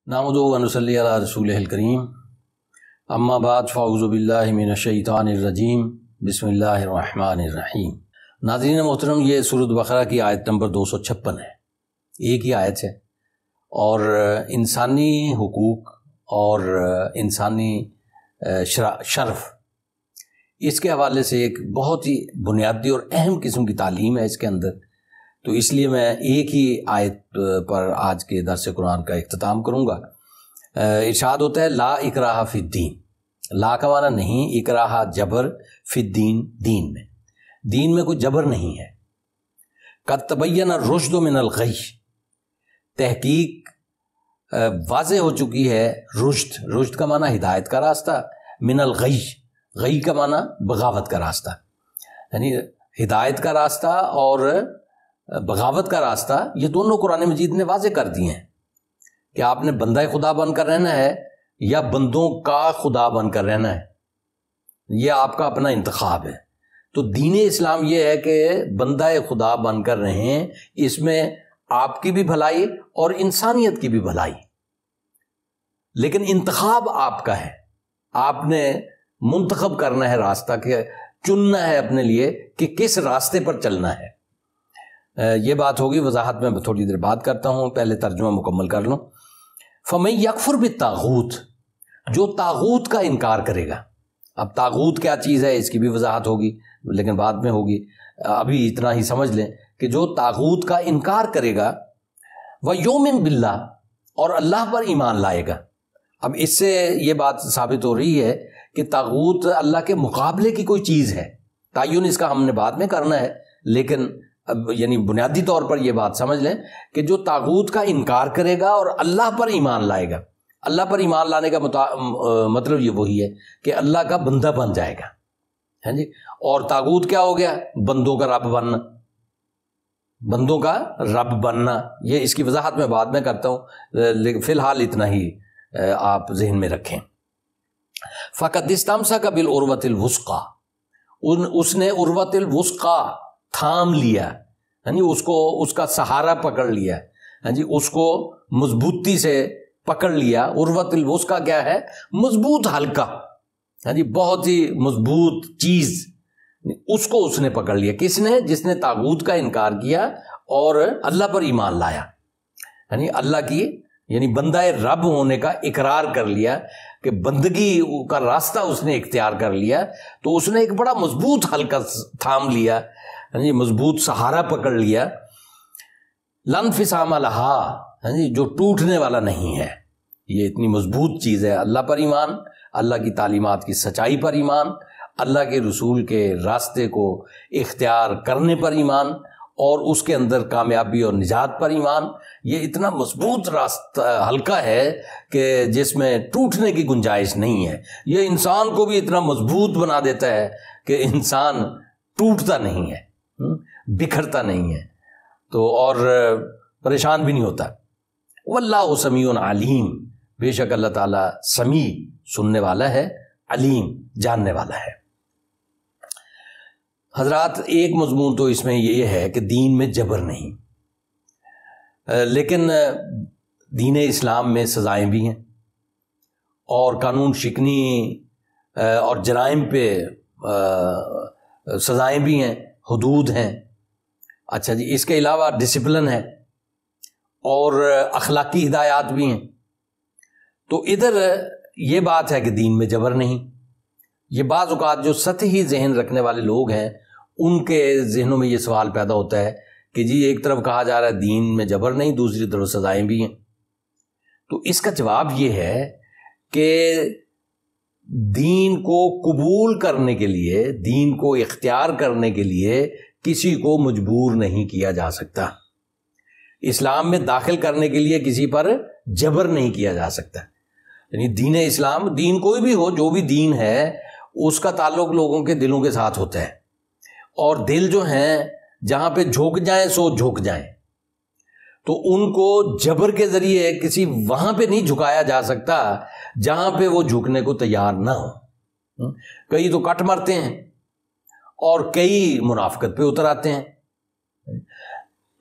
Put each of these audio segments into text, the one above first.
نحمدہ و نصلی علی رسولہ الکریم اما بعد فاعوذ باللہ من الشیطان الرجیم بسم اللہ الرحمن الرحیم۔ ناظرین محترم، یہ سورۃ بقرہ کی آیت نمبر 256 ہے، ایک ہی آیت ہے، اور انسانی حقوق اور انسانی شرف اس کے حوالے سے ایک بہت ہی بنیادی اور اہم قسم کی تعلیم ہے اس کے اندر، تو اس لیے میں ایک ہی آیت پر آج کے درس قرآن کا اختتام کروں گا۔ ارشاد ہوتا ہے لا اکراہ فی الدین، لا کا معنی نہیں، اکراہ جبر، فی الدین دین میں، دین میں کوئی جبر نہیں ہے۔ قد تبین الرشد من الغی، تحقیق واضح ہو چکی ہے رشد، رشد کا معنی ہدایت کا راستہ، من الغی، غی کا معنی بغاوت کا راستہ، یعنی ہدایت کا راستہ اور بغاوت کا راستہ، یہ دونوں قرآن مجید نے واضح کر دیے ہیں کہ آپ نے بندہ خدا بن کر رہنا ہے یا بندوں کا خدا بن کر رہنا ہے، یہ آپ کا اپنا انتخاب ہے۔ تو دین اسلام یہ ہے کہ بندہ خدا بن کر رہیں، اس میں آپ کی بھی بھلائی اور انسانیت کی بھی بھلائی، لیکن انتخاب آپ کا ہے، آپ نے منتخب کرنا ہے راستہ، کہ چننا ہے اپنے لیے کہ کس راستے پر چلنا ہے۔ یہ بات ہوگی، وضاحت میں تھوڑی دیر بات کرتا ہوں، پہلے ترجمہ مکمل کر لوں۔ فَمَن يَكْفُرْ بِالطَّاغُوتِ، جو طاغوت کا انکار کرے گا۔ اب طاغوت کیا چیز ہے اس کی بھی وضاحت ہوگی، لیکن بعد میں ہوگی، ابھی اتنا ہی سمجھ لیں کہ جو طاغوت کا انکار کرے گا، وَيُؤْمِن بِاللَّهِ، اور اللہ پر ایمان لائے گا۔ اب اس سے یہ بات ثابت ہو رہی ہے کہ طاغوت اللہ کے مقابلے کی کوئی چیز ہے، تعین اس کا ہم نے بعد میں کرنا ہے، لیکن اب یعنی بنیادی طور پر یہ بات سمجھ لیں کہ جو طاغوت کا انکار کرے گا اور اللہ پر ایمان لائے گا، اللہ پر ایمان لانے کا مطلب یہ وہی ہے کہ اللہ کا بندہ بن جائے گا، ہاں جی۔ اور طاغوت کیا ہو گیا؟ بندوں کا رب بننا، بندوں کا رب بننا، یہ اس کی وضاحت میں بعد میں کرتا ہوں، لیکن فی الحال اتنا ہی آپ ذہن میں رکھیں۔ فَقَدْ اسْتَمْسَكَ بِالْعُرْوَةِ الْوُثْقَىٰ، اس نے عروۃ الوثقیٰ تھام لیا، یعنی اس کو اس کا سہارا پکڑ لیا، ہاں جی، اس کو مضبوطی سے پکڑ لیا۔ عروۃ الوثقیٰ کیا ہے؟ مضبوط حلقہ، ہاں جی، بہت ہی مضبوط چیز، اس کو اس نے پکڑ لیا۔ کس نے؟ جس نے طاغوت کا انکار کیا اور اللہ پر ایمان لایا، یعنی اللہ کی، یعنی بندہ رب ہونے کا اقرار کر لیا کہ بندگی کا راستہ اس نے اختیار کر لیا، تو اس نے ایک بڑا مضبوط حلقہ تھام لیا، یعنی مضبوط سہارا پکڑ لیا۔ لا انفصام لہا، یعنی جو ٹوٹنے والا نہیں ہے، یہ اتنی مضبوط چیز ہے۔ اللہ پر ایمان، اللہ کی تعلیمات کی سچائی پر ایمان، اللہ کے رسول کے راستے کو اختیار کرنے پر ایمان، اور اس کے اندر کامیابی اور نجات پر ایمان، یہ اتنا مضبوط راستہ حلقہ ہے کہ جس میں ٹوٹنے کی گنجائش نہیں ہے۔ یہ انسان کو بھی اتنا مضبوط بنا دیتا ہے کہ انسان ٹوٹتا نہیں ہے، بکھرتا نہیں ہے، تو اور پریشان بھی نہیں ہوتا۔ واللہ سمیع علیم، بے شک اللہ تعالیٰ سمیع، سننے والا ہے، علیم، جاننے والا ہے۔ حضرات، ایک مضمون تو اس میں یہ ہے کہ دین میں جبر نہیں، لیکن دین اسلام میں سزائیں بھی ہیں، اور قانون شکنی اور جرائم پہ سزائیں بھی ہیں، حدود ہیں۔ اچھا جی، اس کے علاوہ ڈسپلن ہے اور اخلاقی ہدایات بھی ہیں۔ تو ادھر یہ بات ہے کہ دین میں جبر نہیں۔ یہ بعض اوقات جو سطحی ذہن رکھنے والے لوگ ہیں، ان کے ذہنوں میں یہ سوال پیدا ہوتا ہے کہ جی ایک طرف کہا جا رہا ہے دین میں جبر نہیں، دوسری طرف سزائیں بھی ہیں۔ تو اس کا جواب یہ ہے کہ دین کو قبول کرنے کے لیے، دین کو اختیار کرنے کے لیے کسی کو مجبور نہیں کیا جا سکتا۔ اسلام میں داخل کرنے کے لیے کسی پر جبر نہیں کیا جا سکتا، یعنی دین اسلام، دین کوئی بھی ہو، جو بھی دین ہے، اس کا تعلق لوگوں کے دلوں کے ساتھ ہوتا ہے، اور دل جو ہیں جہاں پہ جھک جائیں سو جھک جائیں، تو ان کو جبر کے ذریعے کسی وہاں پہ نہیں جھکایا جا سکتا جہاں پہ وہ جھکنے کو تیار نہ ہو۔ کئی تو کٹ مرتے ہیں اور کئی منافقت پہ اتر آتے ہیں۔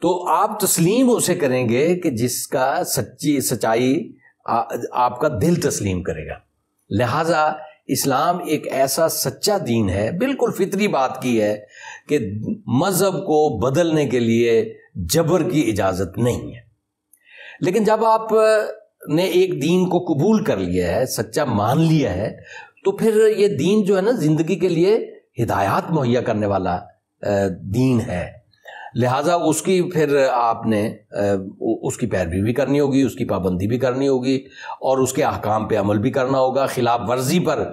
تو آپ تسلیم اسے کریں گے کہ جس کا سچائی آپ کا دل تسلیم کرے گا۔ لہٰذا اسلام ایک ایسا سچا دین ہے، بالکل فطری بات کی ہے کہ مذہب کو بدلنے کے لیے جبر کی اجازت نہیں ہے۔ لیکن جب آپ نے ایک دین کو قبول کر لیا ہے، سچا مان لیا ہے، تو پھر یہ دین جو ہے نا زندگی کے لیے ہدایات مہیا کرنے والا دین ہے۔ لہٰذا اس کی پھر آپ نے اس کی پیروی بھی کرنی ہوگی، اس کی پابندی بھی کرنی ہوگی، اور اس کے احکام پہ عمل بھی کرنا ہوگا۔ خلاف ورزی پر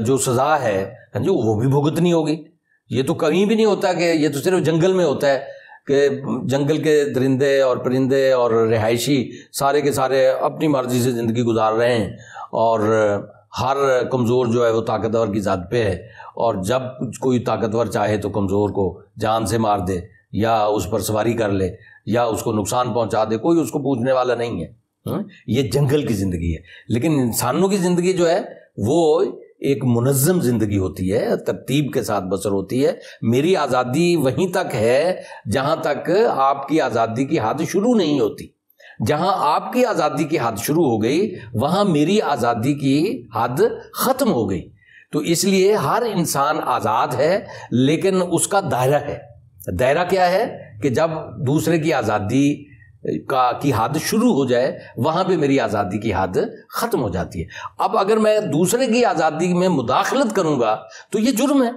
جو سزا ہے وہ بھی بھگتنی ہوگی۔ یہ تو کہیں بھی نہیں ہوتا کہ یہ تو صرف جنگل میں ہوتا ہے کہ جنگل کے درندے اور پرندے اور رہائشی سارے کے سارے اپنی مرضی سے زندگی گزار رہے ہیں، اور ہر کمزور جو ہے وہ طاقتور کی ذات پہ ہے، اور جب کوئی طاقتور چاہے تو کمزور کو جان سے مار دے یا اس پر سواری کر لے یا اس کو نقصان پہنچا دے، کوئی اس کو پوچھنے والا نہیں ہے۔ یہ جنگل کی زندگی ہے۔ لیکن انسانوں کی زندگی جو ہے وہ ایک منظم زندگی ہوتی ہے، ترتیب کے ساتھ بسر ہوتی ہے۔ میری آزادی وہیں تک ہے جہاں تک آپ کی آزادی کی حد شروع نہیں ہوتی۔ جہاں آپ کی آزادی کی حد شروع ہو گئی وہاں میری آزادی کی حد ختم ہو گئی۔ تو اس لیے ہر انسان آزاد ہے، لیکن اس کا دائرہ ہے۔ دائرہ کیا ہے کہ جب دوسرے کی آزادی کی حد شروع ہو جائے وہاں پہ میری آزادی کی حد ختم ہو جاتی ہے۔ اب اگر میں دوسرے کی آزادی میں مداخلت کروں گا تو یہ جرم ہے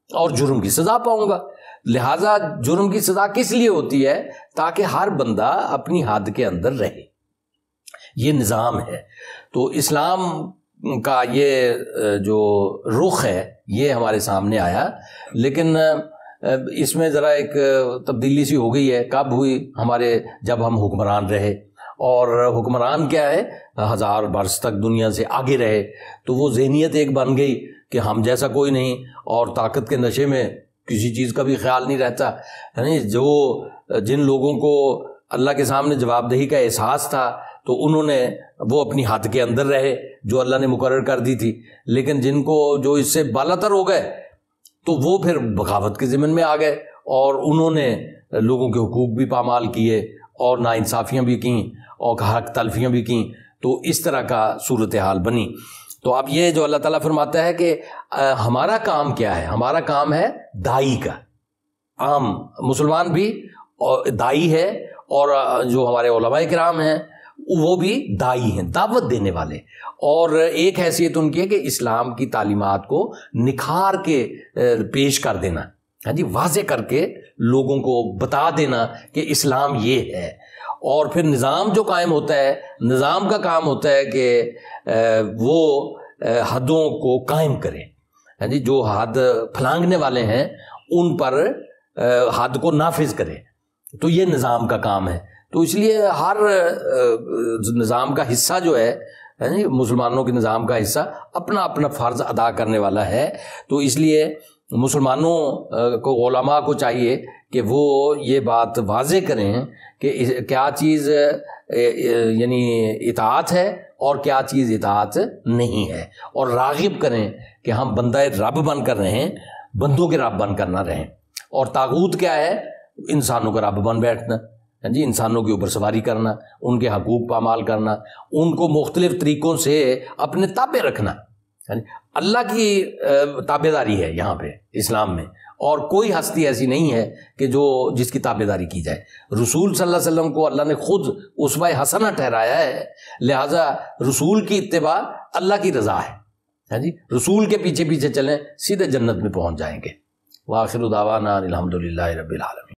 اور جرم کی سزا پاؤں گا۔ لہٰذا جرم کی سزا کس لیے ہوتی ہے؟ تاکہ ہر بندہ اپنی حد کے اندر رہے۔ یہ نظام ہے۔ تو اسلام کا یہ جو رخ ہے یہ ہمارے سامنے آیا، لیکن اس میں ذرا ایک تبدیلی سی ہو گئی ہے۔ کب ہوئی؟ ہمارے جب ہم حکمران رہے، اور حکمران کیا ہے 1000 برس تک دنیا سے آگے رہے، تو وہ ذہنیت ایک بن گئی کہ ہم جیسا کوئی نہیں، اور طاقت کے نشے میں کسی چیز کا بھی خیال نہیں رہتا۔ یعنی جن لوگوں کو اللہ کے سامنے جواب دہی کا احساس تھا تو انہوں نے وہ اپنی حد کے اندر رہے جو اللہ نے مقرر کر دی تھی، لیکن جن کو جو اس سے بالاتر ہو گئے تو وہ پھر بغاوت کے ضمن میں آ گئے، اور انہوں نے لوگوں کے حقوق بھی پامال کیے اور ناانصافیاں بھی کیں اور حق تلفیاں بھی کیں۔ تو اس طرح کا صورتحال بنی۔ تو اب یہ جو اللہ تعالیٰ فرماتا ہے کہ ہمارا کام کیا ہے؟ ہمارا کام ہے دائی کا۔ عام مسلمان بھی دائی ہے، اور جو ہمارے علماء کرام ہیں وہ بھی دائی ہیں، دعوت دینے والے۔ اور ایک حیثیت ان کی ہے کہ اسلام کی تعلیمات کو نکھار کے پیش کر دینا، ہاں جی، واضح کر کے لوگوں کو بتا دینا کہ اسلام یہ ہے۔ اور پھر نظام جو قائم ہوتا ہے، نظام کا کام ہوتا ہے کہ وہ حدوں کو قائم کرے، ہاں جی، جو حد پھلانگنے والے ہیں ان پر حد کو نافذ کرے۔ تو یہ نظام کا کام ہے۔ تو اس لیے ہر نظام کا حصہ جو ہے، مسلمانوں کے نظام کا حصہ اپنا اپنا فرض ادا کرنے والا ہے۔ تو اس لیے مسلمانوں کو، علماء کو چاہیے کہ وہ یہ بات واضح کریں کہ کیا چیز یعنی اطاعت ہے اور کیا چیز اطاعت نہیں ہے، اور راغب کریں کہ ہم بندہ رب بن کر رہیں، بندوں کے رب بن کر نہ رہیں۔ اور طاغوت کیا ہے؟ انسانوں کا رب بن بیٹھنا، جی، انسانوں کے اوپر سواری کرنا، ان کے حقوق پامال کرنا، ان کو مختلف طریقوں سے اپنے تابع رکھنا۔ اللہ کی تابع داری ہے یہاں پہ اسلام میں، اور کوئی ہستی ایسی نہیں ہے کہ جس کی تابع داری کی جائے۔ رسول صلی اللہ علیہ وسلم کو اللہ نے خود اسوہ حسنہ ٹھہرایا ہے، لہٰذا رسول کی اتباع اللہ کی رضا ہے، ہاں جی، رسول کے پیچھے پیچھے چلیں، سیدھے جنت میں پہنچ جائیں گے۔ وآخر دعوانا الحمدللہ رب العالمین۔